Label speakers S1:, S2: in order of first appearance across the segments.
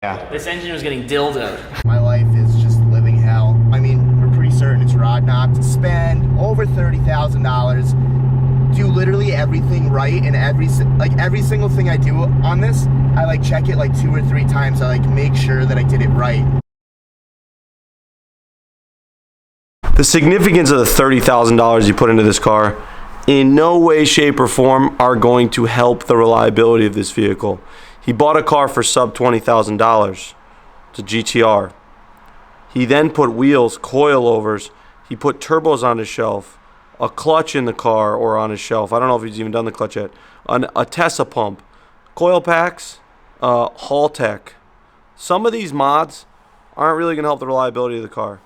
S1: Yeah.
S2: This engine was getting dildoed.
S1: My life is just living hell. I mean, we're pretty certain it's Rudniks. Spend over $30,000. Do literally everything right, and every single thing I do on this, I like check it like 2 or 3 times. I like make sure that I did it right.
S3: The significance of the $30,000 you put into this car in no way, shape, or form are going to help the reliability of this vehicle. He bought a car for sub $20,000. It's a GTR. He then put wheels, coilovers, he put turbos on his shelf, a clutch in the car or on his shelf. I don't know if he's even done the clutch yet. A TESSA pump, coil packs, Hall Tech. Some of these mods aren't really going to help the reliability of the car.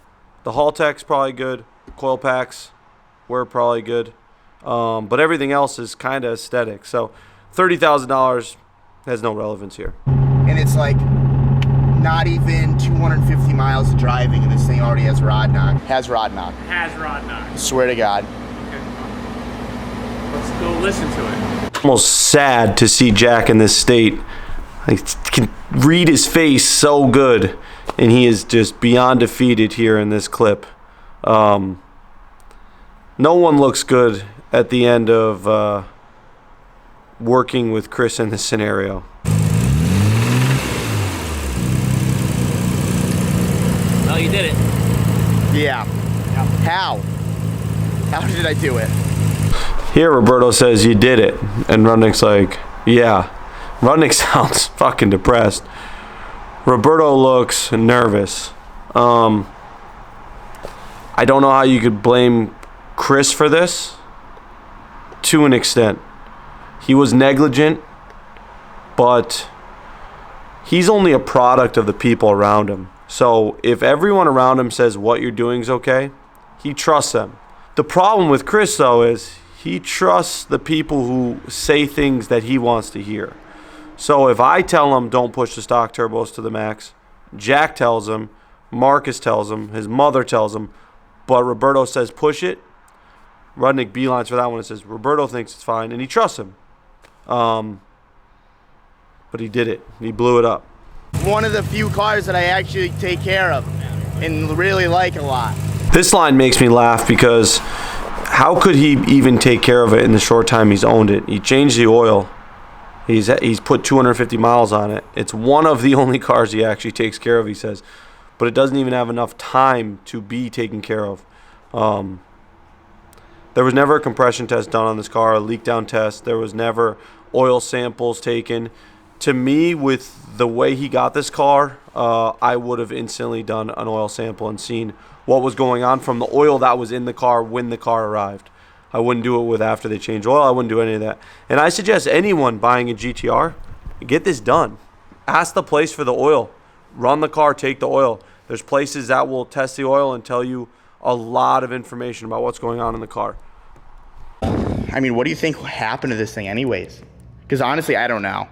S3: The Hall Tech's probably good. Coil packs were probably good. But everything else is kind of aesthetic. So $30,000 has no relevance here.
S1: And it's like not even 250 miles of driving, and this thing already has Rudniks. Has Rudniks. Swear to God.
S4: Okay. Let's go listen to it.
S3: Almost sad to see Jack in this state. I can read his face so good, and he is just beyond defeated here in this clip. No one looks good at the end of working with Chris in this scenario.
S2: Oh, you did it.
S1: Yeah. How? How did I do it?
S3: Here Roberto says you did it, and Rudniks like, yeah. Rudniks sounds fucking depressed. Roberto looks nervous. I don't know how you could blame Chris for this. To an extent. He was negligent, but he's only a product of the people around him. So if everyone around him says what you're doing is okay, he trusts them. The problem with Chris, though, is he trusts the people who say things that he wants to hear. So if I tell him don't push the stock turbos to the max, Jack tells him, Marcus tells him, his mother tells him, but Roberto says push it, Rudnik beelines for that one and says Roberto thinks it's fine, and he trusts him. But he did it. He blew it up.
S1: One of the few cars that I actually take care of and really like a lot.
S3: This line makes me laugh because how could he even take care of it in the short time he's owned it? He changed the oil. He's put 250 miles on it. It's one of the only cars he actually takes care of, he says. But it doesn't even have enough time to be taken care of. There was never a compression test done on this car, a leak down test. There was never oil samples taken. To me, with the way he got this car, I would have instantly done an oil sample and seen what was going on from the oil that was in the car when the car arrived. I wouldn't do it with after they change oil. I wouldn't do any of that. And I suggest anyone buying a GTR, get this done. Ask the place for the oil. Run the car, take the oil. There's places that will test the oil and tell you a lot of information about what's going on in the car.
S1: I mean, what do you think happened to this thing anyways? Because honestly, I don't know.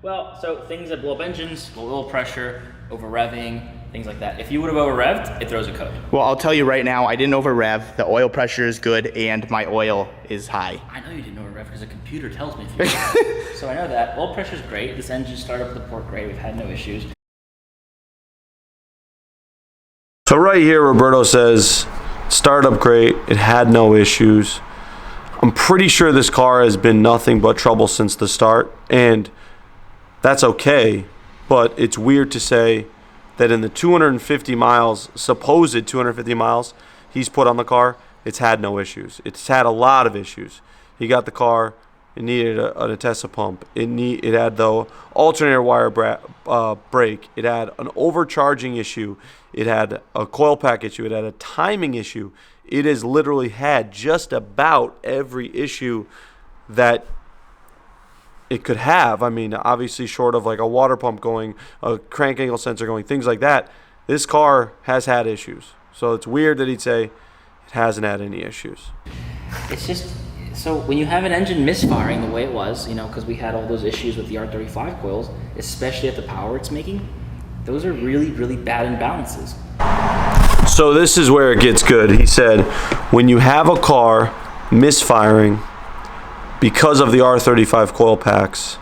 S2: Well, so things that blow up engines, low oil pressure, over revving, things like that. If you would have over revved, it throws a code.
S1: Well, I'll tell you right now, I didn't over rev. The oil pressure is good and my oil is high.
S2: I know you didn't over rev because the computer tells me to. So I know that. Oil pressure is great. This engine started up with the port great. We've had no issues.
S3: So right here, Roberto says, startup great. It had no issues. I'm pretty sure this car has been nothing but trouble since the start, and that's okay, but it's weird to say that in the 250 miles, supposed 250 miles he's put on the car, it's had no issues. It's had a lot of issues. He got the car, it needed a TESSA pump. It had the alternator wire break. It had an overcharging issue. It had a coil pack issue. It had a timing issue. It has literally had just about every issue that it could have. I mean, obviously short of like a water pump going, a crank angle sensor going, things like that. This car has had issues. So it's weird that he'd say it hasn't had any issues.
S2: It's just, so when you have an engine misfiring the way it was, you know, because we had all those issues with the R35 coils, especially at the power it's making, those are really, really bad imbalances.
S3: So this is where it gets good. He said, when you have a car misfiring because of the R35 coil packs,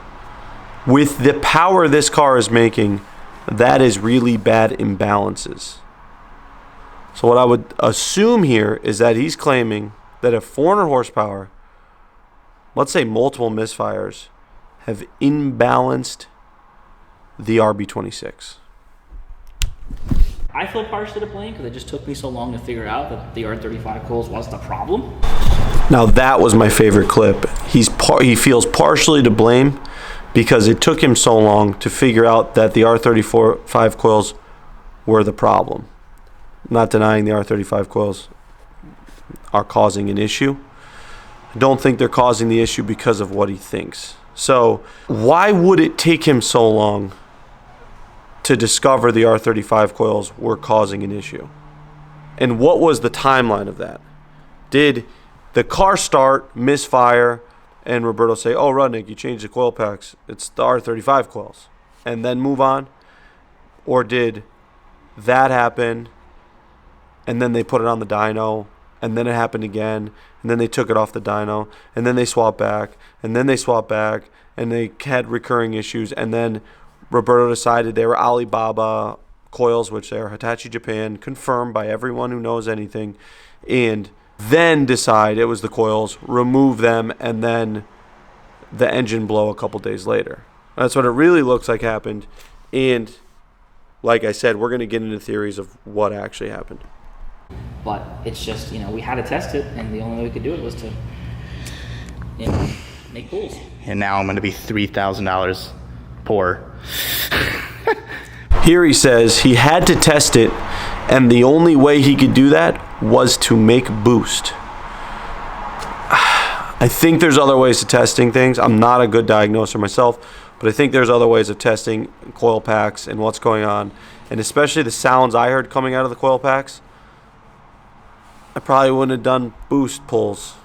S3: with the power this car is making, that is really bad imbalances. So what I would assume here is that he's claiming that at 400 horsepower, let's say multiple misfires, have imbalanced the RB26.
S2: I feel partially to blame because it just took me so long to figure out that the R35 coils was the problem.
S3: Now that was my favorite clip. He feels partially to blame because it took him so long to figure out that the R35 coils were the problem. I'm not denying the R35 coils are causing an issue. I don't think they're causing the issue because of what he thinks. So why would it take him so long to discover the R35 coils were causing an issue? And what was the timeline of that? Did the car start, misfire, and Roberto say, oh, Rudnik, you changed the coil packs, it's the R35 coils, and then move on? Or did that happen, and then they put it on the dyno, and then it happened again, and then they took it off the dyno, and then they swapped back, and then they swapped back, and they had recurring issues, and then Roberto decided they were Alibaba coils, which they are Hitachi Japan, confirmed by everyone who knows anything, and then decide it was the coils, remove them, and then the engine blow a couple days later. That's what it really looks like happened. And like I said, we're going to get into theories of what actually happened.
S2: But it's just, we had to test it, and the only way we could do it was to make pulls.
S1: And now I'm going to be $3,000 poor.
S3: Here he says he had to test it, and the only way he could do that was to make boost. I think there's other ways of testing things. I'm not a good diagnoser myself, but I think there's other ways of testing coil packs and what's going on, and especially the sounds I heard coming out of the coil packs. I probably wouldn't have done boost pulls.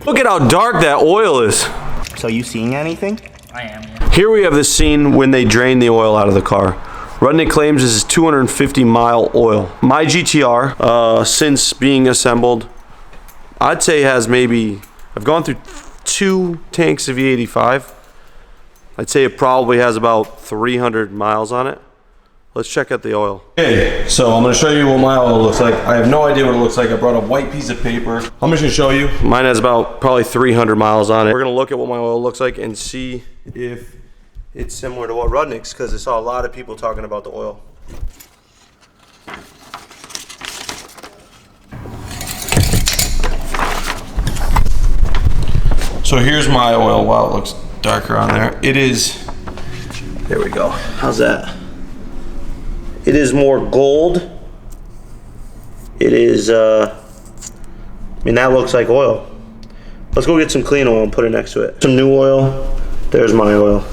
S3: Look at how dark that oil is.
S1: So you seeing anything?
S2: I am, yeah.
S3: Here we have the scene when they drain the oil out of the car. Rudnik claims this is 250 mile oil. My GTR, since being assembled, I'd say has maybe, I've gone through 2 tanks of E85. I'd say it probably has about 300 miles on it. Let's check out the oil. Okay, so I'm gonna show you what my oil looks like. I have no idea what it looks like. I brought a white piece of paper. I'm just gonna show you. Mine has about probably 300 miles on it. We're gonna look at what my oil looks like and see if it's similar to what Rudniks, because I saw a lot of people talking about the oil. So here's my oil. Wow, it looks darker on there. It is, there we go. How's that? It is more gold. It is, I mean, that looks like oil. Let's go get some clean oil and put it next to it. Some new oil. There's my oil.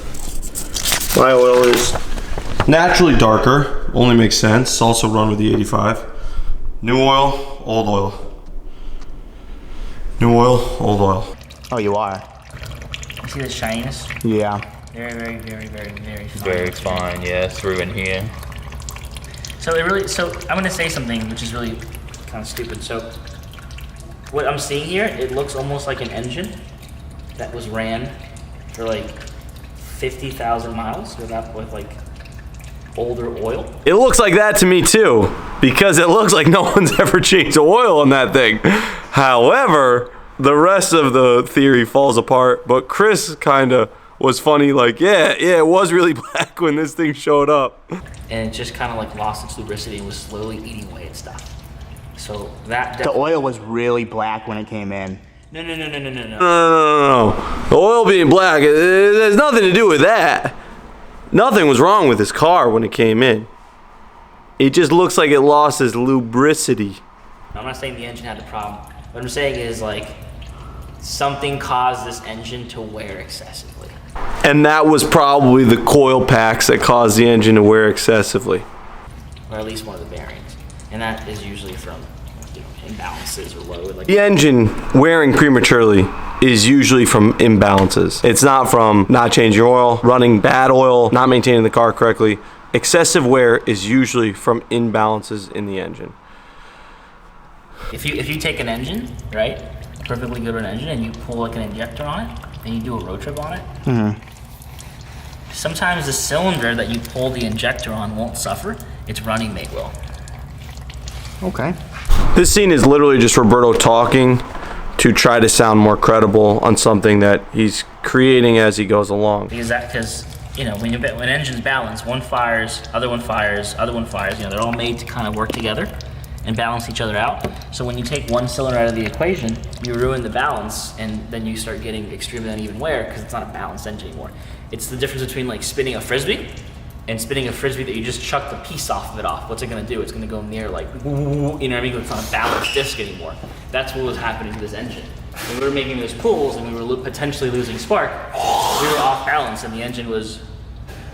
S3: My oil is naturally darker. Only makes sense. It's also run with the 85. New oil, old oil. New oil, old oil.
S1: Oh, you are?
S2: You see the shininess?
S1: Yeah.
S2: Very, very, very, very, very fine.
S5: Very fine, yeah, through in here.
S2: So I'm gonna say something which is really kind of stupid. So what I'm seeing here, it looks almost like an engine that was ran for like 50,000 miles with like older oil.
S3: It looks like that to me too, because it looks like no one's ever changed oil on that thing. However, the rest of the theory falls apart, but Chris kind of was funny, like, yeah, it was really black when this thing showed up.
S2: And it just kind of like lost its lubricity and was slowly eating away at stuff. So that
S1: The oil was really black when it came in.
S2: No.
S3: No. The oil being black, it has nothing to do with that. Nothing was wrong with this car when it came in. It just looks like it lost its lubricity.
S2: I'm not saying the engine had the problem. What I'm saying is like something caused this engine to wear excessively.
S3: And that was probably the coil packs that caused the engine to wear excessively.
S2: Or at least one of the bearings. And that is usually from imbalances or load. Like
S3: The engine wearing prematurely is usually from imbalances. It's not from not changing oil, running bad oil, not maintaining the car correctly. Excessive wear is usually from imbalances in the engine.
S2: if you take an engine, right? Perfectly good an engine, and you pull like an injector on it, and you do a road trip on it, sometimes the cylinder that you pull the injector on won't suffer. Its running mate will.
S1: Okay.
S3: This scene is literally just Roberto talking to try to sound more credible on something that he's creating as he goes along.
S2: Because you know, when engines balance, one fires, other one fires, other one fires. You know, they're all made to kind of work together and balance each other out. So when you take one cylinder out of the equation, you ruin the balance, and then you start getting extremely uneven wear because it's not a balanced engine anymore. It's the difference between like spinning a frisbee and spinning a frisbee that you just chuck the piece off of it off. What's it gonna do? It's gonna go near like, you know what I mean? It's not a balanced disc anymore. That's what was happening to this engine. When we were making those pulls and we were potentially losing spark, we were off balance and the engine was,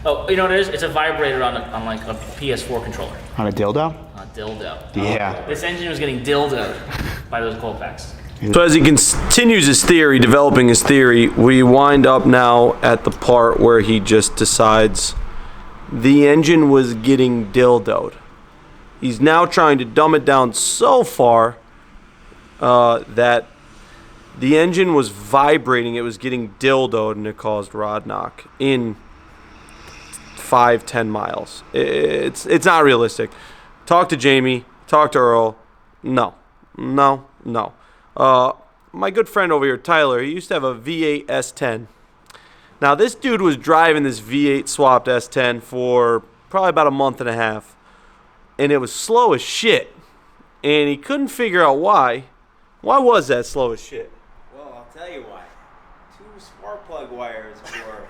S2: oh, you know what it is? It's a vibrator on like a PS4 controller.
S1: On a dildo?
S2: On a dildo.
S1: Yeah.
S2: This engine was getting dildoed by those cold packs.
S3: So as he continues his theory, developing his theory, we wind up now at the part where he just decides the engine was getting dildoed. He's now trying to dumb it down so far that the engine was vibrating, it was getting dildoed, and it caused rod knock in 5-10 miles. It's not realistic. Talk to Jamie, talk to Earl. No. My good friend over here, Tyler, he used to have a V8 S10. Now, this dude was driving this V8 swapped S10 for probably about a month and a half, and it was slow as shit, and he couldn't figure out why. Why was that slow as shit?
S6: Well, I'll tell you why. 2 spark plug wires were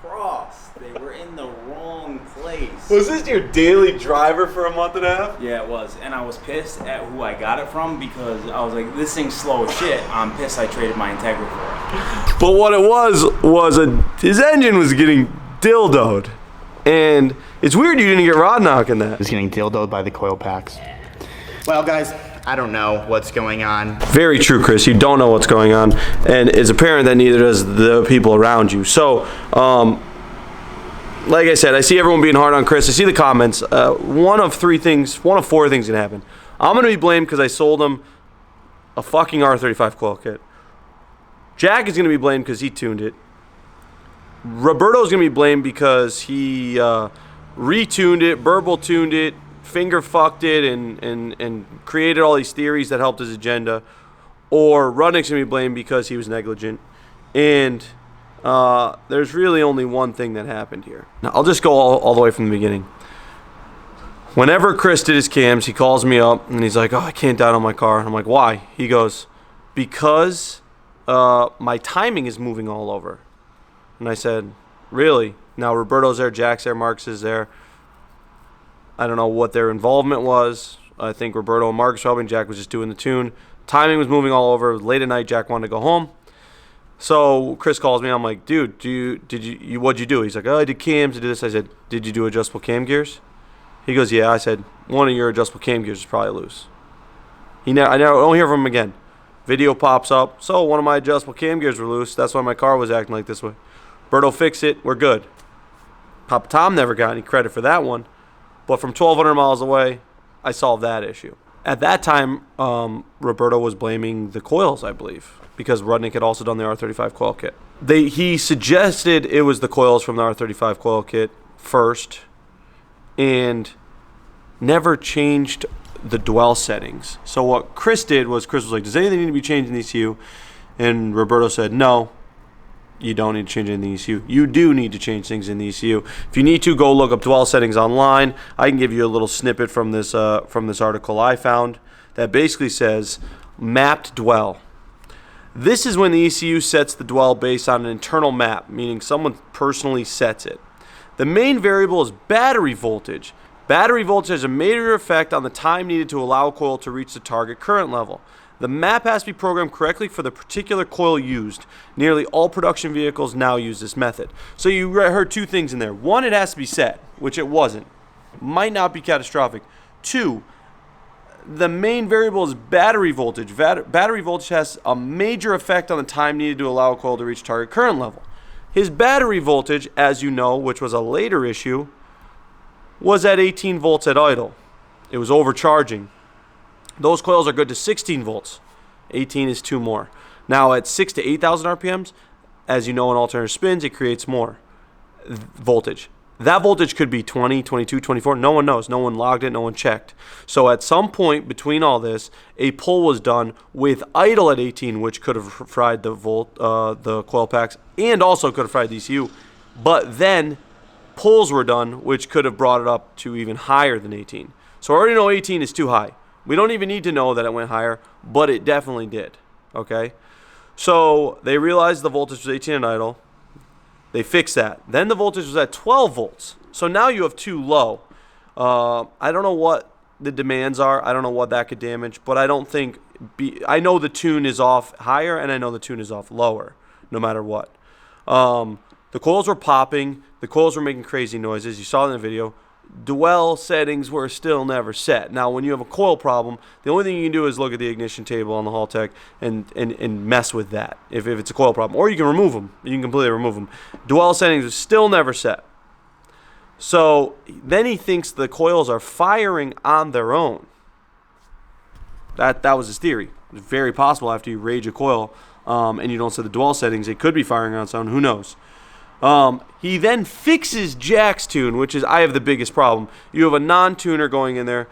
S6: crossed. They were in the wrong place.
S3: Was this your daily driver for a month and a half?
S6: Yeah, it was. And I was pissed at who I got it from because I was like, this thing's slow as shit. I'm pissed I traded my Integra for it.
S3: But what it was his engine was getting dildoed. And it's weird you didn't get rod knock in that.
S1: He's getting dildoed by the coil packs. Well, guys, I don't know what's going on.
S3: Very true, Chris. You don't know what's going on. And it's apparent that neither does the people around you. So, like I said, I see everyone being hard on Chris. I see the comments. One of 4 things can happen. I'm going to be blamed because I sold him a fucking R35 coil kit. Jack is going to be blamed because he tuned it. Roberto's going to be blamed because he retuned it, burble tuned it, finger fucked it, and created all these theories that helped his agenda. Or Rudniks going to be blamed because he was negligent. And there's really only one thing that happened here. Now, I'll just go all the way from the beginning. Whenever Chris did his cams, he calls me up and he's like, oh, I can't down my car. I'm like, why? He goes, because my timing is moving all over. And I said, really? Now Roberto's there, Jack's there, Marcus is there. I don't know what their involvement was. I think Roberto and Marcus were helping. Jack was just doing the tune. Timing was moving all over. Late at night, Jack wanted to go home. So Chris calls me. I'm like, dude, what'd you do? He's like, oh, I did cams, I did this. I said, did you do adjustable cam gears? He goes, yeah. I said, one of your adjustable cam gears is probably loose. I don't hear from him again. Video pops up. So one of my adjustable cam gears were loose. That's why my car was acting like this way. Berto fixed it. We're good. Papa Tom never got any credit for that one. But from 1,200 miles away, I solved that issue. At that time, Roberto was blaming the coils, I believe, because Rudnik had also done the R35 coil kit. He suggested it was the coils from the R35 coil kit first and never changed the dwell settings. So what Chris did was, Chris was like, does anything need to be changed in the ECU? And Roberto said, no, you don't need to change anything in the ECU. You do need to change things in the ECU. If you need to, go look up dwell settings online. I can give you a little snippet from this article I found that basically says mapped dwell. This is when the ECU sets the dwell based on an internal map, meaning someone personally sets it. The main variable is battery voltage. Battery voltage has a major effect on the time needed to allow a coil to reach the target current level. The map has to be programmed correctly for the particular coil used. Nearly all production vehicles now use this method. So you heard 2 things in there. 1, it has to be set, which it wasn't. Might not be catastrophic. 2, the main variable is battery voltage. Battery voltage has a major effect on the time needed to allow a coil to reach target current level. His battery voltage, as you know, which was a later issue, was at 18 volts at idle. It was overcharging. Those coils are good to 16 volts. 18 is 2 more. Now at 6,000 to 8,000 RPMs, as you know, an alternator spins, it creates more voltage. That voltage could be 20, 22, 24. No one knows. No one logged it. No one checked. So at some point between all this, a pull was done with idle at 18, which could have fried the coil packs and also could have fried the ECU. But then pulls were done, which could have brought it up to even higher than 18. So I already know 18 is too high. We don't even need to know that it went higher, but it definitely did. Okay? So they realized the voltage was 18 and idle. They fixed that. Then the voltage was at 12 volts. So now you have too low. I don't know what the demands are. I don't know what that could damage, but I don't think... I know the tune is off higher, and I know the tune is off lower, no matter what. The coils were popping. The coils were making crazy noises. You saw it in the video. Dwell settings were still never set. Now, when you have a coil problem, the only thing you can do is look at the ignition table on the Haltech and mess with that if it's a coil problem. Or you can remove them. You can completely remove them. Dwell settings are still never set. So then he thinks the coils are firing on their own. That was his theory. It's very possible after you rage a coil and you don't set the dwell settings, it could be firing on its own. Who knows? He then fixes Jack's tune, which is I have the biggest problem. You have a non-tuner going in there.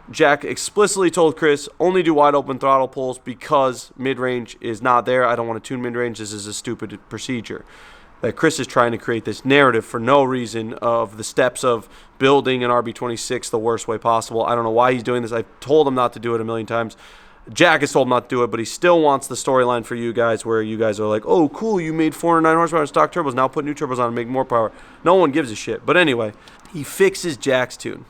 S3: Jack explicitly told Chris, only do wide open throttle pulls because mid-range is not there. I don't want to tune mid-range. This is a stupid procedure. That Chris is trying to create this narrative for no reason of the steps of building an RB26 the worst way possible. I don't know why he's doing this. I've told him not to do it a million times. Jack has told him not to do it, but he still wants the storyline for you guys where you guys are like, oh, cool, you made 409 horsepower in stock turbos, now put new turbos on and make more power. No one gives a shit. But anyway, he fixes Jack's tune.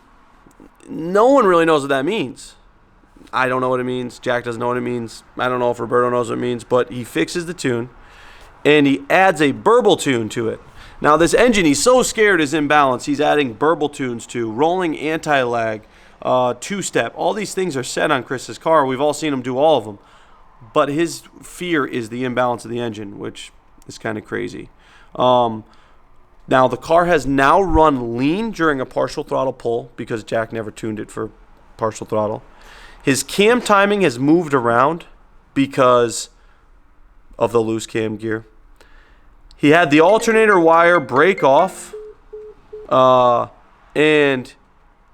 S3: No one really knows what that means. I don't know what it means. Jack doesn't know what it means. I don't know if Roberto knows what it means, but he fixes the tune, and he adds a burble tune to it. Now, this engine, he's so scared is imbalanced, he's adding burble tunes to rolling anti-lag, two-step. All these things are set on Chris's car. We've all seen him do all of them. But his fear is the imbalance of the engine, which is kind of crazy. Now, the car has now run lean during a partial throttle pull because Jack never tuned it for partial throttle. His cam timing has moved around because of the loose cam gear. He had the alternator wire break off and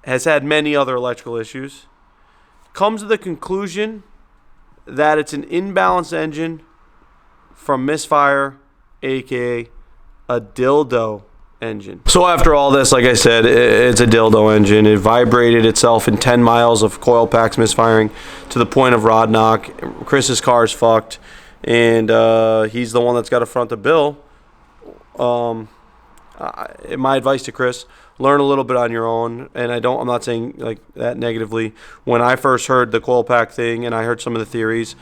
S3: has had many other electrical issues. Comes to the conclusion that it's an imbalanced engine from misfire, aka a dildo engine. So after all this, like I said, it's a dildo engine. It vibrated itself in 10 miles of coil packs misfiring to the point of rod knock. Chris's car is fucked, and he's the one that's got to front the bill. My advice to Chris: learn a little bit on your own. And I'm not saying like that negatively. When I first heard the coil pack thing and I heard some of the theories,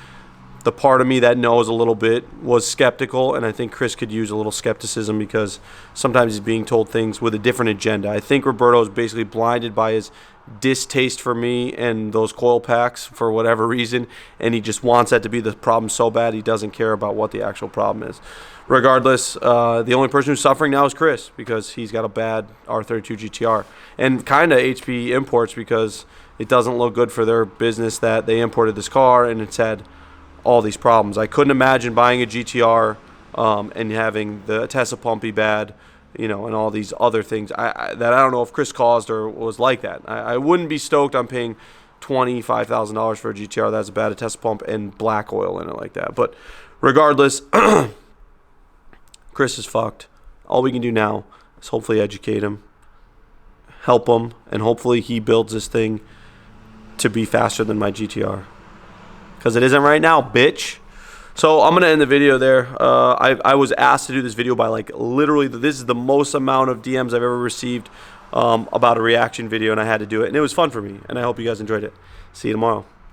S3: the part of me that knows a little bit was skeptical, and I think Chris could use a little skepticism because sometimes he's being told things with a different agenda. I think Roberto is basically blinded by his distaste for me and those coil packs for whatever reason, and he just wants that to be the problem so bad he doesn't care about what the actual problem is. Regardless, the only person who's suffering now is Chris because he's got a bad R32 GTR, and kind of HP Imports because it doesn't look good for their business that they imported this car and it's had all these problems. I couldn't imagine buying a GTR and having the Tesla pump be bad, and all these other things that I don't know if Chris caused or was like that. I wouldn't be stoked on paying $25,000 for a GTR that's bad, a Tesla pump and black oil in it like that. But regardless, Chris is fucked. All we can do now is hopefully educate him, help him, and hopefully he builds this thing to be faster than my GTR. Because it isn't right now, bitch. So I'm going to end the video there. I was asked to do this video by literally, this is the most amount of DMs I've ever received about a reaction video, and I had to do it. And it was fun for me, and I hope you guys enjoyed it. See you tomorrow.